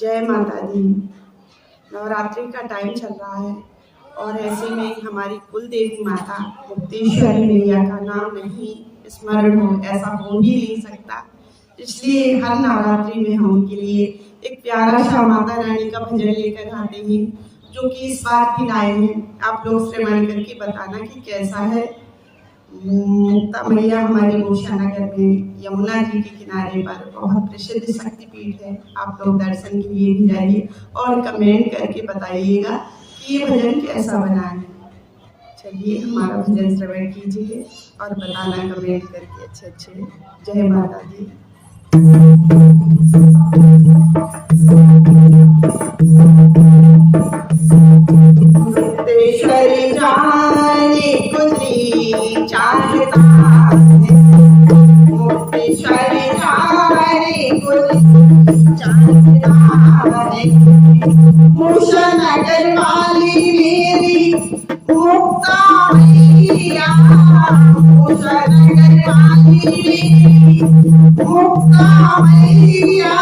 जय माता दी। नवरात्रि का टाइम चल रहा है और ऐसे में हमारी कुल देवी माता मुक्तेश्वरी मैया का नाम नहीं स्मरण हो, ऐसा हो ही नहीं सकता। इसलिए हर नवरात्रि में हम उनके लिए एक प्यारा सा माता रानी का भजन लेकर आते हैं, जो कि इस बार भी लाए हैं। आप लोग श्रवण करके बताना कि कैसा है। मुक्ता मैया हमारे गोशानगर में यमुना जी के किनारे पर बहुत प्रसिद्ध शक्तिपीठ है। आप लोग दर्शन के लिए भी जाइए और कमेंट करके बताइएगा कि ये भजन कैसा बना है। चलिए हमारा भजन श्रवण कीजिए और बताना कमेंट करके अच्छे। जय माता दी। मुक्तेश्वरी जाने कुछ चाहता है, मुक्तेश्वरी जाने कुछ चाहता है। गोशानगर वाली मेरी मुक्ता मैया, गोशानगर वाली मेरी मुक्ता मैया,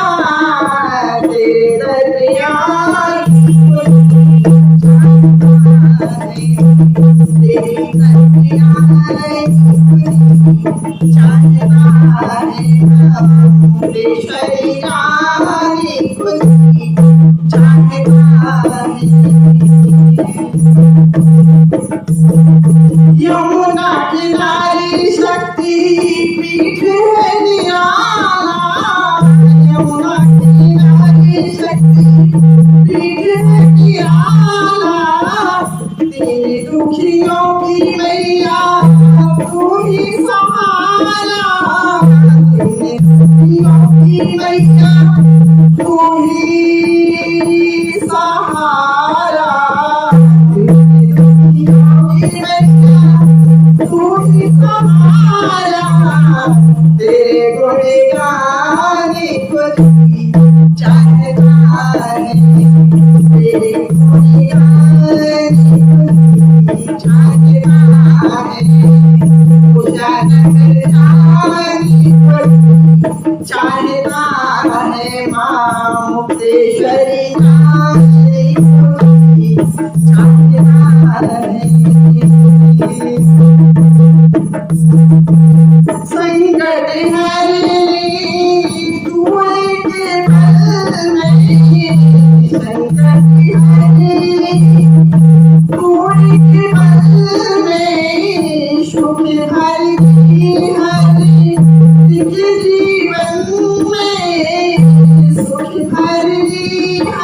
तेरे दरबार यमुना किनारे शक्ति पीठ है निराला, यमुना किनारे शक्ति पीठ है निराला। तेरे दुखियों की मैया तू ही सहारा, तेरे दुखियों की मैया तू ही सहारा, तेरे दुखियों की मैया तू ही सहारा। तेरे गुणगान कोई चाहता है, तेरे गुणगान कोई चाहता है। गोशानगर जाने कोई चाहता है, माँ मुक्तेश्वरी जाने कोई चाहता है। संकट हरने तू एक पल में, संकट हरने तू एक पल में, सुख हर जीवन में, सुख हर जीवन में।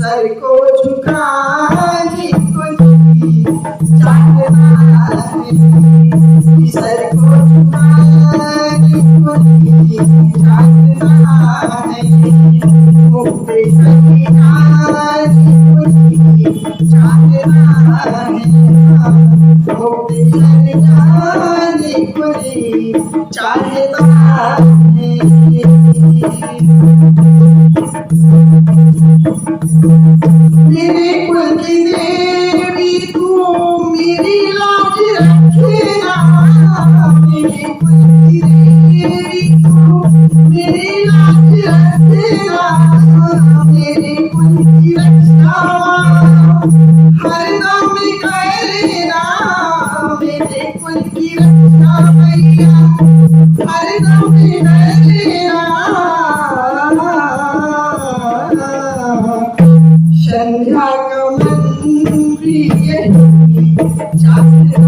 सर को झुकाने कोई चाहता है, सर को झुकाने कोई चाहता है। मुक्तेश्वरी जाने कोई चाहता है, मुक्तेश्वरी जाने कोई चाहता है। मेरे कुल की देवी तू मेरी लाज रखेगा, मेरे कुल की देवी तू मेरी लाज रखेगा। मेरे कुल की रक्षा हरदम करेगा, मेरे कुल की रक्षा मैया हरदम करेगा। संध्या का मन प्रिय चाहता